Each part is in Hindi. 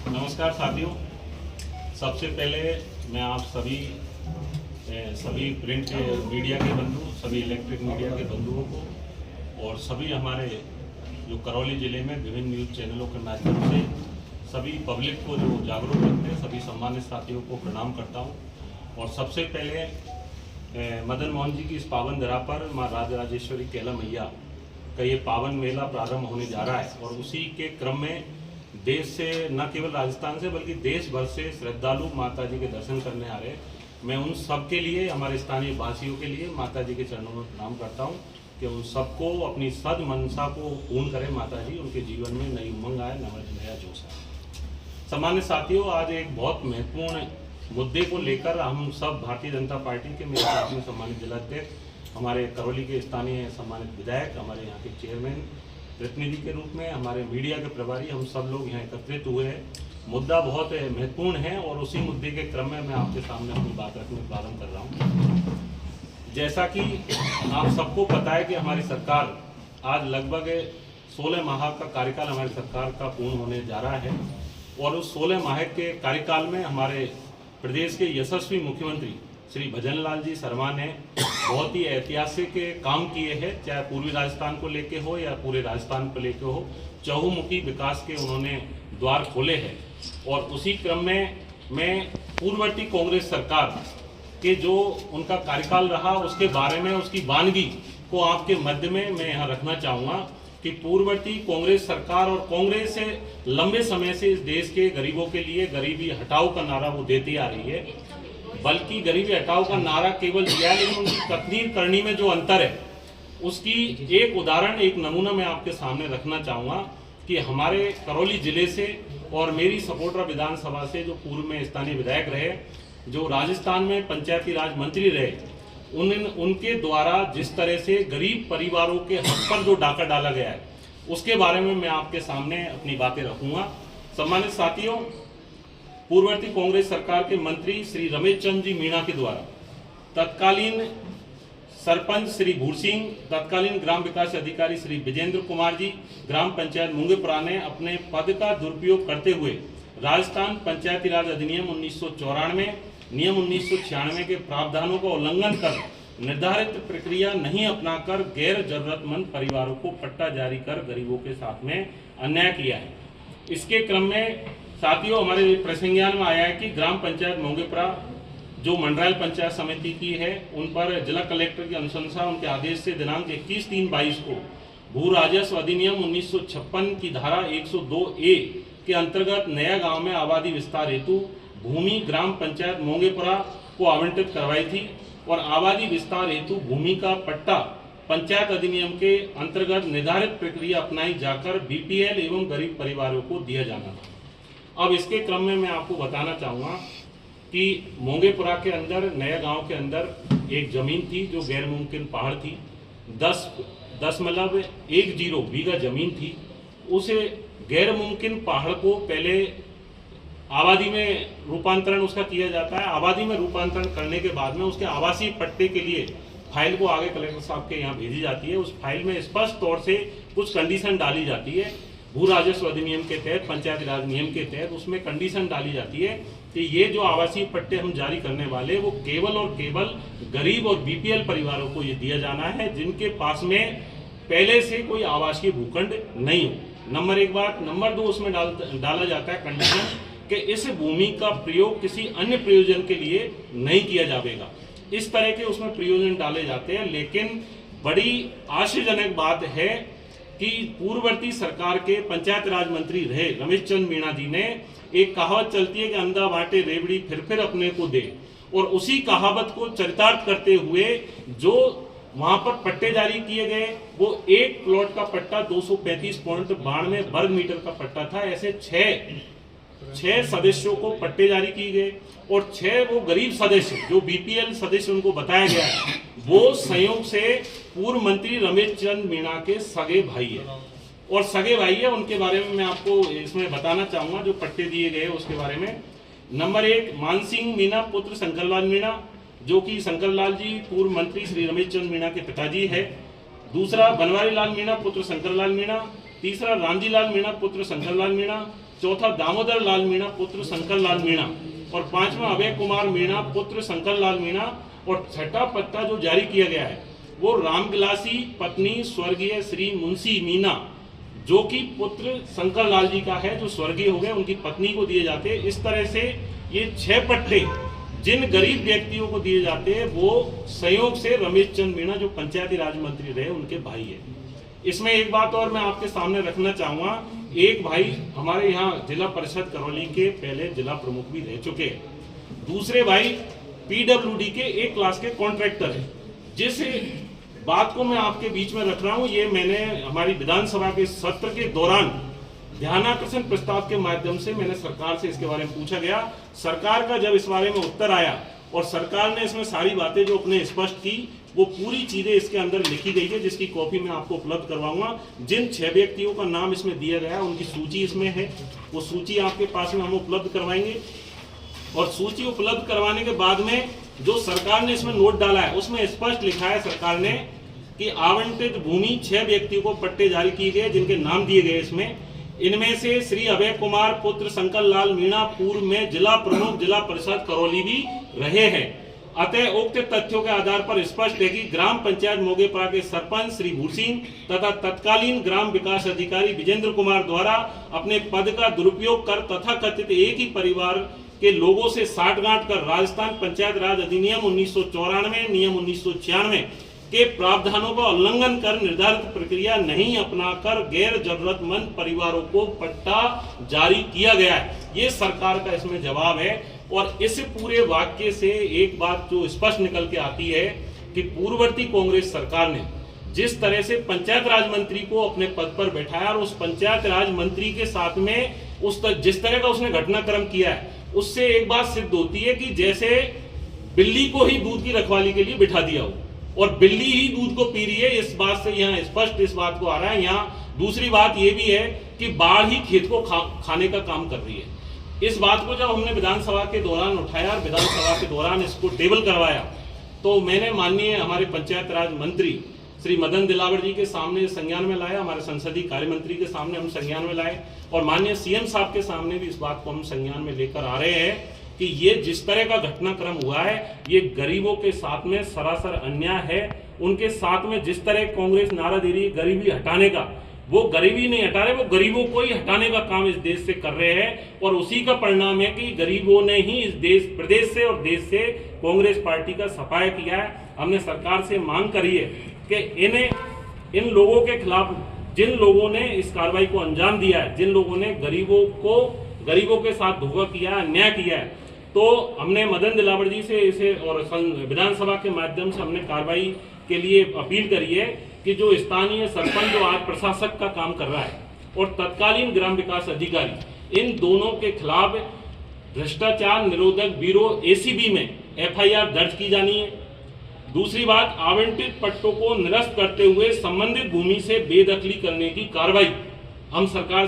नमस्कार साथियों, सबसे पहले मैं आप सभी प्रिंट मीडिया के बंधु, सभी इलेक्ट्रिक मीडिया के बंधुओं को और सभी हमारे जो करौली ज़िले में विभिन्न न्यूज़ चैनलों के माध्यम से सभी पब्लिक को जो जागरूक रखते हैं सभी सम्मानित साथियों को प्रणाम करता हूं। और सबसे पहले मदन मोहन जी की इस पावन धरा पर माँ राजराजेश्वरी कैला मैया का ये पावन मेला प्रारंभ होने जा रहा है और उसी के क्रम में देश से न केवल राजस्थान से बल्कि देश भर से श्रद्धालु माता जी के दर्शन करने आ रहे हैं। मैं उन सब के लिए, हमारे स्थानीय वासियों के लिए माता जी के चरणों में प्रणाम करता हूं कि उन सबको अपनी सद मनसा को पूर्ण करें माता जी, उनके जीवन में नई उमंग आए, नया जोश आए। सामान्य साथियों, आज एक बहुत महत्वपूर्ण मुद्दे को लेकर हम सब भारतीय जनता पार्टी के मेरे साथ में सम्मानित जिलाध्यक्ष, हमारे करौली के स्थानीय सम्मानित विधायक, हमारे यहाँ के चेयरमैन, प्रतिनिधि के रूप में हमारे मीडिया के प्रभारी, हम सब लोग यहाँ एकत्रित हुए हैं। मुद्दा बहुत महत्वपूर्ण है और उसी मुद्दे के क्रम में मैं आपके सामने अपनी बात रखने प्रारंभ कर रहा हूँ। जैसा कि आप सबको पता है कि हमारी सरकार आज लगभग 16 माह का कार्यकाल हमारी सरकार का पूर्ण होने जा रहा है और उस 16 माह के कार्यकाल में हमारे प्रदेश के यशस्वी मुख्यमंत्री श्री भजनलाल जी शर्मा ने बहुत ही ऐतिहासिक काम किए हैं, चाहे पूर्वी राजस्थान को लेके हो या पूरे राजस्थान को लेके हो। चहुमुखी विकास के उन्होंने द्वार खोले हैं और उसी क्रम में मैं पूर्ववर्ती कांग्रेस सरकार के जो उनका कार्यकाल रहा उसके बारे में, उसकी वानगी को आपके मध्य में मैं यहाँ रखना चाहूँगा कि पूर्ववर्ती कांग्रेस सरकार और कांग्रेस से लंबे समय से इस देश के गरीबों के लिए गरीबी हटाओ का नारा वो देती आ रही है। बल्कि गरीबी हटाओ का नारा केवल दिया, लेकिन उनकी तकदीर करनी में जो अंतर है उसकी एक उदाहरण, एक नमूना मैं आपके सामने रखना चाहूँगा कि हमारे करौली जिले से और मेरी सपोटरा विधानसभा से जो पूर्व में स्थानीय विधायक रहे, जो राजस्थान में पंचायती राज मंत्री रहे, उनके द्वारा जिस तरह से गरीब परिवारों के हक पर जो डाका डाला गया है उसके बारे में मैं आपके सामने अपनी बातें रखूंगा। सम्मानित साथियों, पूर्ववर्ती कांग्रेस सरकार के मंत्री श्री रमेश चंद्र जी मीणा के द्वारा तत्कालीन सरपंच श्री भूर सिंह, तत्कालीन ग्राम विकास अधिकारी श्री विजेंद्र कुमार जी, ग्राम पंचायत मुंगेपुरा ने अपने पद का दुरुपयोग करते हुए राजस्थान पंचायती राज अधिनियम 1994, नियम 1996 के प्रावधानों का उल्लंघन कर निर्धारित प्रक्रिया नहीं अपनाकर गैर जरूरतमंद परिवारों को पट्टा जारी कर गरीबों के साथ में अन्याय किया है। इसके क्रम में साथियों, हमारे प्रसंज्ञान में आया है कि ग्राम पंचायत मोंगेपुरा जो मंडरायल पंचायत समिति की है, उन पर जिला कलेक्टर की अनुशंसा उनके आदेश से दिनांक 21/3/22 को भू राजस्व अधिनियम 1956 की धारा 102A के अंतर्गत नया गांव में आबादी विस्तार हेतु भूमि ग्राम पंचायत मोंगेपुरा को आवंटित करवाई थी और आबादी विस्तार हेतु भूमि का पट्टा पंचायत अधिनियम के अंतर्गत निर्धारित प्रक्रिया अपनाई जाकर बीपीएल एवं गरीब परिवारों को दिया जाना था। अब इसके क्रम में मैं आपको बताना चाहूँगा कि मोंगेपुरा के अंदर, नया गांव के अंदर एक जमीन थी जो गैर मुमकिन पहाड़ थी, 10.10 बीघा जमीन थी। उस गैर मुमकिन पहाड़ को पहले आबादी में रूपांतरण उसका किया जाता है। आबादी में रूपांतरण करने के बाद में उसके आवासीय पट्टे के लिए फाइल को आगे कलेक्टर साहब के यहाँ भेजी जाती है। उस फाइल में स्पष्ट तौर से कुछ कंडीशन डाली जाती है। भू राजस्व अधिनियम के तहत, पंचायती राज नियम के तहत उसमें कंडीशन डाली जाती है कि ये जो आवासीय पट्टे हम जारी करने वाले वो केवल और केवल गरीब और बीपीएल परिवारों को ये दिया जाना है जिनके पास में पहले से कोई आवासीय भूखंड नहीं हो। नंबर 1 बात। नंबर 2, उसमें डाला जाता है कंडीशन कि इस भूमि का प्रयोग किसी अन्य प्रयोजन के लिए नहीं किया जाएगा। इस तरह के उसमें प्रयोजन डाले जाते हैं। लेकिन बड़ी आश्चर्यजनक बात है कि पूर्ववर्ती सरकार के पंचायत राज मंत्री रहे रमेश चंद्र मीणा जी ने, एक कहावत चलती है कि अंधा बांटे रेवड़ी फिर अपने को दे, और उसी कहावत को चरितार्थ करते हुए जो वहां पर पट्टे जारी किए गए वो एक प्लॉट का पट्टा 235.92 वर्ग मीटर का पट्टा था। ऐसे 6 सदस्यों को पट्टे जारी किए गए और 6 वो गरीब सदस्य जो बीपीएल सदस्य उनको बताया गया वो संयोग से पूर्व मंत्री रमेश चंद्र मीणा के सगे भाई है और सगे भाई है। उनके बारे में मैं आपको इसमें बताना चाहूंगा जो पट्टे दिए गए उसके बारे में। नंबर 1, मानसिंह मीणा पुत्र शंकरलाल मीणा, जो कि शंकरलाल जी पूर्व मंत्री श्री रमेश चंद्र मीणा के पिताजी है। दूसरा बनवारी लाल मीणा पुत्र शंकर लाल मीणा, तीसरा रामजी लाल मीणा पुत्र शंकर लाल मीणा, चौथा दामोदर लाल मीणा पुत्र शंकर लाल मीणा और पांचवा अभय कुमार मीणा पुत्र शंकर लाल मीणा। और छठा पट्टा जो जारी किया गया है वो रामविलासी पत्नी स्वर्गीय श्री मुंशी मीणा जो कि पुत्र शंकर लाल जी का है, जो स्वर्गीय हो गए, उनकी पत्नी को दिए जाते हैं। इस तरह से ये 6 पट्टे जिन गरीब व्यक्तियों को दिए जाते हैं वो संयोग से रमेश चंद मीणा जो पंचायती राज मंत्री रहे उनके भाई है। इसमें एक बात और मैं आपके सामने रखना चाहूंगा, एक भाई हमारे यहाँ जिला परिषद करौली के पहले जिला प्रमुख भी रह चुके हैं, दूसरे भाई PWD के 1 क्लास के कॉन्ट्रैक्टर है। जिस बात को मैं आपके बीच में रख रहा हूं, ये मैंने हमारी विधानसभा के सत्र के दौरान ध्यानाकर्षण प्रस्ताव के माध्यम से मैंने सरकार से इसके बारे में पूछा गया। सरकार का जब इस बारे में उत्तर आया और सरकार ने इसमें सारी बातें जो अपने स्पष्ट की, वो पूरी चीजें इसके अंदर लिखी गई है, जिसकी कॉपी मैं आपको उपलब्ध करवाऊंगा। जिन 6 व्यक्तियों का नाम इसमें दिया गया है उनकी सूची इसमें है, वो सूची आपके पास में हम उपलब्ध करवाएंगे। और सूची उपलब्ध करवाने के बाद में जो सरकार ने इसमें नोट डाला है उसमें स्पष्ट लिखा है सरकार ने कि आवंटित भूमि 6 व्यक्तियों को पट्टे जारी किए गए जिनके नाम दिए गए इसमें। इनमें से श्री अभय कुमार पुत्र शंकर लाल मीणा पूर्व में जिला प्रमुख जिला परिषद करौली भी रहे हैं। अतः उक्त तथ्यों के आधार पर स्पष्ट है कि ग्राम पंचायत मोगेपरा के सरपंच श्री भूसिंह तथा तत्कालीन ग्राम विकास अधिकारी विजेंद्र कुमार द्वारा अपने पद का दुरुपयोग कर तथा कथित एक ही परिवार के लोगों से साठगांठ कर राजस्थान पंचायत राज अधिनियम 1994 नियम 1996 के प्रावधानों का उल्लंघन कर निर्धारित प्रक्रिया नहीं अपनाकर गैर जरूरतमंद परिवारों को पट्टा जारी किया गया है। ये सरकार का इसमें जवाब है। और इस पूरे वाक्य से एक बात जो स्पष्ट निकल के आती है कि पूर्ववर्ती कांग्रेस सरकार ने जिस तरह से पंचायत राज मंत्री को अपने पद पर बैठाया और उस पंचायत राज मंत्री के साथ में जिस तरह का उसने घटनाक्रम किया है, उससे एक बात सिद्ध होती है कि जैसे बिल्ली को ही दूध की रखवाली के लिए बिठा दिया हो और बिल्ली ही दूध को पी रही है। इस बात से यहाँ स्पष्ट इस बात को आ रहा है। यहाँ दूसरी बात ये भी है कि बाढ़ ही खेत को खाने का काम कर रही है। इस बात को जब हमने विधानसभा के दौरान उठाया और विधानसभा के दौरान इसको टेबल करवाया तो मैंने माननीय हमारे पंचायत राज मंत्री श्री मदन दिलावर जी के सामने संज्ञान में लाया, हमारे संसदीय कार्य मंत्री के सामने हम संज्ञान में लाए और माननीय CM साहब के सामने भी इस बात को हम संज्ञान में लेकर आ रहे हैं कि ये जिस तरह का घटनाक्रम हुआ है ये गरीबों के साथ में सरासर अन्याय है। उनके साथ में जिस तरह कांग्रेस नारा दे रही है गरीबी हटाने का, वो गरीबी नहीं हटा रहे, वो गरीबों को ही हटाने का काम इस देश से कर रहे हैं। और उसी का परिणाम है कि गरीबों ने ही इस प्रदेश से और देश से कांग्रेस पार्टी का सफाया किया है। हमने सरकार से मांग करी है कि इन लोगों के खिलाफ जिन लोगों ने इस कार्रवाई को अंजाम दिया है, जिन लोगों ने गरीबों के साथ धोखा किया, अन्याय किया है, तो हमने मदन दिलावर जी से इसे और विधानसभा के माध्यम से हमने कार्रवाई के लिए अपील करी है कि जो स्थानीय सरपंच जो आज प्रशासक का काम कर रहा है और तत्कालीन ग्राम विकास अधिकारी, इन दोनों के खिलाफ भ्रष्टाचार निरोधक ब्यूरो ACB में FIR दर्ज की जानी है। दूसरी बात, आवंटित पट्टों को निरस्त करते हुए संबंधित भूमि से बेदखली करने की कार्रवाई हम सरकार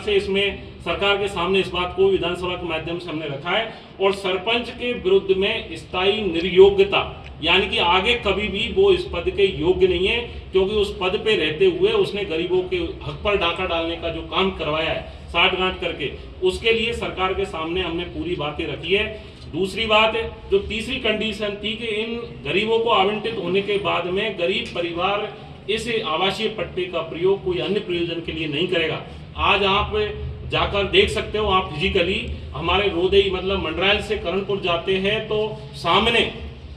के सामने इस बात को विधानसभा के माध्यम से हमने रखा है। और सरपंच के विरुद्ध में स्थायी निर्योग्यता, यानी कि आगे कभी भी वो इस पद के योग्य नहीं है, क्योंकि उस पद पे रहते हुए उसने गरीबों के हक पर डाका डालने का जो काम करवाया है साठगांठ करके, उसके लिए सरकार के सामने हमने पूरी बातें रखी है। दूसरी बात, जो तीसरी कंडीशन थी कि इन गरीबों को आवंटित होने के बाद में गरीब परिवार इस आवासीय पट्टे का प्रयोग कोई अन्य प्रयोजन के लिए नहीं करेगा। आज आप जाकर देख सकते हो, आप फिजिकली हमारे रोदई मतलब मंडरायल से करणपुर जाते हैं तो सामने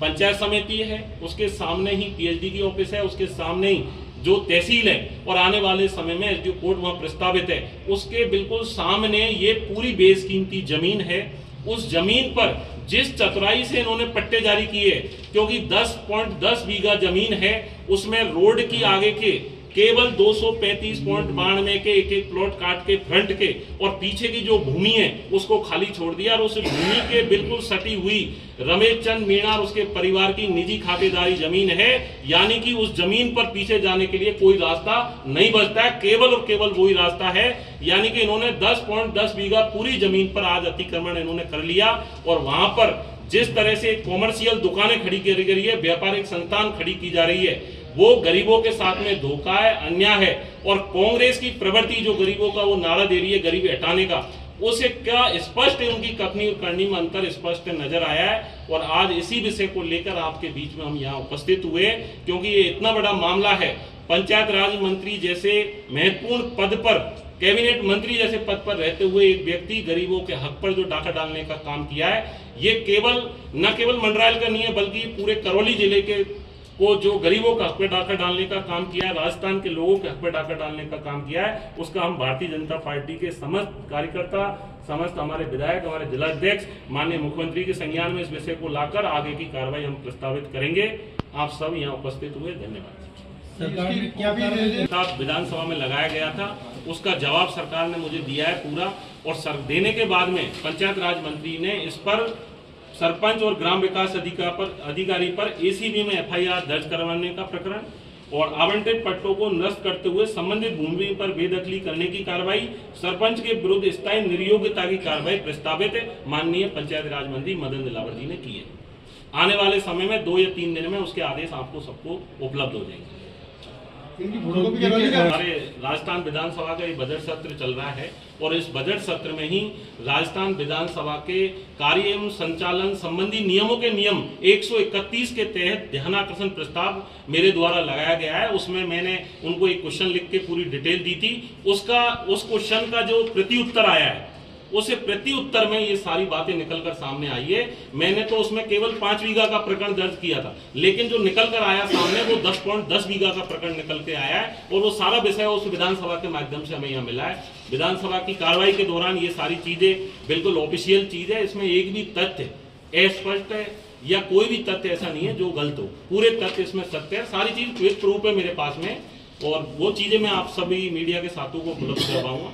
पंचायत समिति है, उसके सामने ही PhD की ऑफिस है, उसके सामने ही जो तहसील है और आने वाले समय में SDO कोर्ट वहां प्रस्तावित है, उसके बिल्कुल सामने ये पूरी बेशकीमती जमीन है। उस जमीन पर जिस चतुराई से इन्होंने पट्टे जारी किए, क्योंकि 10.10 बीघा जमीन है, उसमें रोड की आगे के केवल 235.92 के एक प्लॉट काट के फ्रंट के और पीछे की जो भूमि है उसको खाली छोड़ दिया और उस भूमि के बिल्कुल सटी हुई रमेश चंद मीणा और उसके परिवार की निजी खातेदारी जमीन है। यानी कि उस जमीन पर पीछे जाने के लिए कोई रास्ता नहीं बचता है, केवल और केवल वही रास्ता है। यानी कि इन्होंने 10.10 बीघा पूरी जमीन पर आज अतिक्रमण इन्होंने कर लिया और वहां पर जिस तरह से कॉमर्शियल दुकानें खड़ी की गई है, व्यापारिक संस्थान खड़ी की जा रही है, वो गरीबों के साथ में धोखा है, अन्याय है। और कांग्रेस की प्रवृत्ति जो गरीबों का वो नारा दे रही है गरीबी हटाने का, उसे क्या स्पष्ट है, उनकी कथनी और करनी में अंतर स्पष्ट नजर आया है। और आज इसी विषय को लेकर आपके बीच में हम यहाँ उपस्थित हुए, क्योंकि ये इतना बड़ा मामला है। पंचायत राज मंत्री जैसे महत्वपूर्ण पद पर, कैबिनेट मंत्री जैसे पद पर रहते हुए एक व्यक्ति गरीबों के हक पर जो डाका डालने का काम किया है, ये न केवल मंडरायल का नहीं है, बल्कि पूरे करौली जिले के को जो गरीबों का हक पे डाका डालने का काम किया है, राजस्थान के लोगों के हक पे डाका डालने का काम किया है, उसका हम भारतीय जनता पार्टी के समस्त कार्यकर्ता, समस्त हमारे विधायक, हमारे जिलाध्यक्ष, माननीय मुख्यमंत्री के संज्ञान में इस विषय को लाकर आगे की कार्रवाई हम प्रस्तावित करेंगे। आप सब यहाँ उपस्थित हुए, धन्यवाद। विधानसभा में लगाया गया था, उसका जवाब सरकार ने मुझे दिया है पूरा, और देने के बाद में पंचायत राज मंत्री ने इस पर सरपंच और ग्राम विकास अधिकारी पर एसीबी में एफआईआर दर्ज करवाने का प्रकरण और आवंटित पट्टों को नष्ट करते हुए संबंधित भूमि पर बेदखली करने की कार्रवाई, सरपंच के विरुद्ध स्थायी निर्योग्यता की कार्रवाई प्रस्तावित माननीय पंचायत राज मंत्री मदन दिलावर जी ने की है। आने वाले समय में 2 या 3 दिन में उसके आदेश आपको सबको उपलब्ध हो जाएंगे। हमारे राजस्थान विधानसभा का ये बजट सत्र चल रहा है, और इस बजट सत्र में ही राजस्थान विधानसभा के कार्य एवं संचालन संबंधी नियमों के नियम 131 के तहत ध्यानाकर्षण प्रस्ताव मेरे द्वारा लगाया गया है। उसमें मैंने उनको एक क्वेश्चन लिख के पूरी डिटेल दी थी। उस क्वेश्चन का जो प्रति उत्तर आया है, उसे प्रति उत्तर में ये सारी बातें निकलकर सामने आई है। मैंने तो उसमें केवल 5 बीघा का प्रकरण दर्ज किया था, लेकिन जो निकल कर आया सामने वो 10.10 बीघा का प्रकरण निकल के आया है, और वो सारा विषय उस विधानसभा के माध्यम से हमें यहाँ मिला है। विधानसभा की कार्रवाई के दौरान ये सारी चीजें बिल्कुल ऑफिशियल चीज है, इसमें एक भी तथ्य अस्पष्ट है या कोई भी तथ्य ऐसा नहीं है जो गलत हो, पूरे तथ्य इसमें सत्य है। सारी चीज विद प्रूफ है मेरे पास में, और वो चीजें मैं आप सभी मीडिया के साथों को उपलब्ध करवाऊंगा।